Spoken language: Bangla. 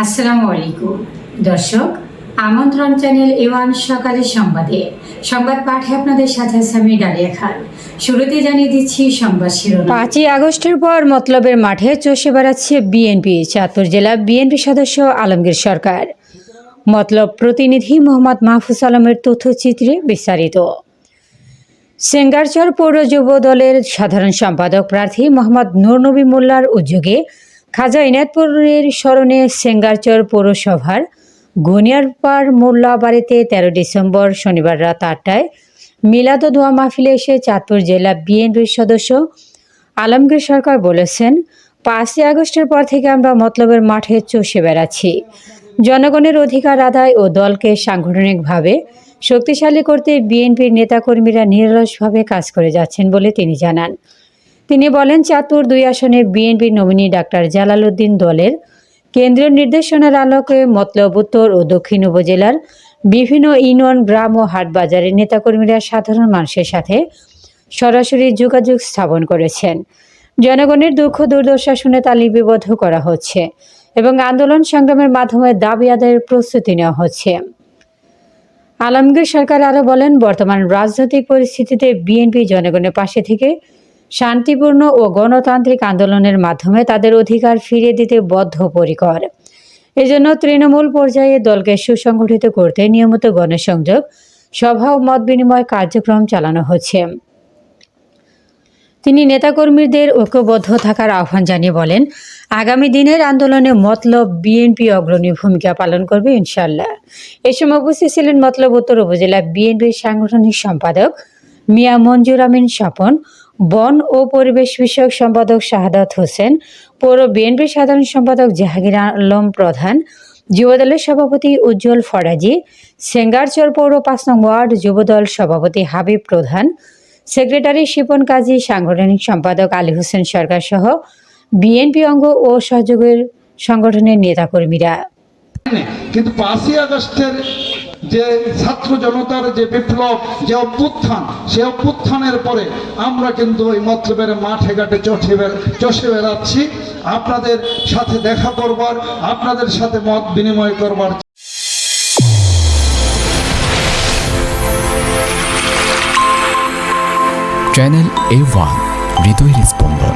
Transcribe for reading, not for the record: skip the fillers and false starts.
আসসালামু আলাইকুম দর্শক, আমন্ত্রণ চ্যানেল এওয়ান সকালের সংবাদে সংবাদ পাঠে আপনাদের সাথে আছে আমি ডালিয়া খান। শুরুতে জানিয়ে দিচ্ছি সংবাদ শিরোনাম। 5ই আগস্টের পর মতলবের মাঠে চষে বেড়াচ্ছে বিএনপি। চাঁদপুর জেলা বিএনপি সদস্য আলমগীর সরকার। মতলব প্রতিনিধি মোহাম্মদ মাহফুজ আলমের তথ্যচিত্রে বিস্তারিত। সেঙ্গারচর পৌর যুব দলের সাধারণ সম্পাদক প্রার্থী মোহাম্মদ নূরনবী মোল্লার উদ্যোগে খাজা ইনায়েতপুরের স্মরণে সেঙ্গারচর পৌরসভার গনিয়ারপাড় মোল্লা বাড়িতে 13 ডিসেম্বর শনিবার রাত 8টায় মিলাদ ও দোয়া মাহফিলে এসে চাঁদপুর জেলা বিএনপির সদস্য আলমগীর সরকার বলেছেন, 5ই আগস্টের পর থেকে আমরা মতলবের মাঠে চষে বেড়াচ্ছি। জনগণের অধিকার আদায় ও দলকে সাংগঠনিকভাবে শক্তিশালী করতে বিএনপির নেতাকর্মীরা নিরলসভাবে কাজ করে যাচ্ছেন বলে তিনি জানান। তিনি বলেন, চাঁদপুর 2 আসনে বিএনপির নমিনি ডাক্তার জালাল উদ্দিন দলের কেন্দ্রীয় নির্দেশনার আলোকে মতলব উত্তর ও দক্ষিণ উপজেলার বিভিন্ন ইউনিয়ন, গ্রাম ও হাট বাজারের নেতাকর্মীরা সাধারণ মানুষের সাথে সরাসরি যোগাযোগ স্থাপন করেছেন। জনগণের দুঃখ দুর্দশা শুনে তা লিপিবদ্ধ করা হচ্ছে এবং আন্দোলন সংগ্রামের মাধ্যমে দাবি আদায়ের প্রস্তুতি নেওয়া হচ্ছে। আলমগীর সরকার আরও বলেন, বর্তমান রাজনৈতিক পরিস্থিতিতে বিএনপি জনগণের পাশে থেকে শান্তিপূর্ণ ও গণতান্ত্রিক আন্দোলনের মাধ্যমে তাদের অধিকার ফিরিয়ে দিতে বদ্ধপরিকর। এজন্য তৃণমূল পর্যায়ে দলকে সুসংগঠিত করতে নিয়মিত গণসংযোগ, সভা ও মত বিনিময় কার্যক্রম চালানো হচ্ছে। তিনি নেতাকর্মীদের ঐক্যবদ্ধ থাকার আহ্বান জানিয়ে বলেন, আগামী দিনের আন্দোলনে মতলব বিএনপি অগ্রণী ভূমিকা পালন করবে ইনশাআল্লাহ। এ সময় উপস্থিত ছিলেন মতলব উত্তর উপজেলা বিএনপির সাংগঠনিক সম্পাদক মিয়া মঞ্জুর আমিন স্বপন, বন ও পরিবেশ বিষয়ক সম্পাদক শাহাদাত হোসেন, পৌর বিএনপির সাধারণ সম্পাদক জাহাঙ্গীর আলম প্রধান, যুবদলের সভাপতি উজ্জ্বল ফরাজি, সেঙ্গারচর পৌর 5 নং ওয়ার্ড যুবদল সভাপতি হাবিব প্রধান, সেক্রেটারি শিপন কাজী, সাংগঠনিক সম্পাদক আলী হোসেন সরকার সহ বিএনপি অঙ্গ ও সহযোগের সংগঠনের নেতাকর্মীরা। কিন্তু 5ই আগস্টের যে ছাত্র জনতার যে বিপ্লব, যে অভ্যুত্থান, সে অভ্যুত্থানের পরে আমরা কিন্তু ওই মতলবের মাঠে ঘাটে চষে বেড়াচ্ছি, আপনাদের সাথে দেখা করবার, আপনাদের সাথে মত বিনিময় করবার। চ্যানেল A1 হৃদয়ের স্পন্দন।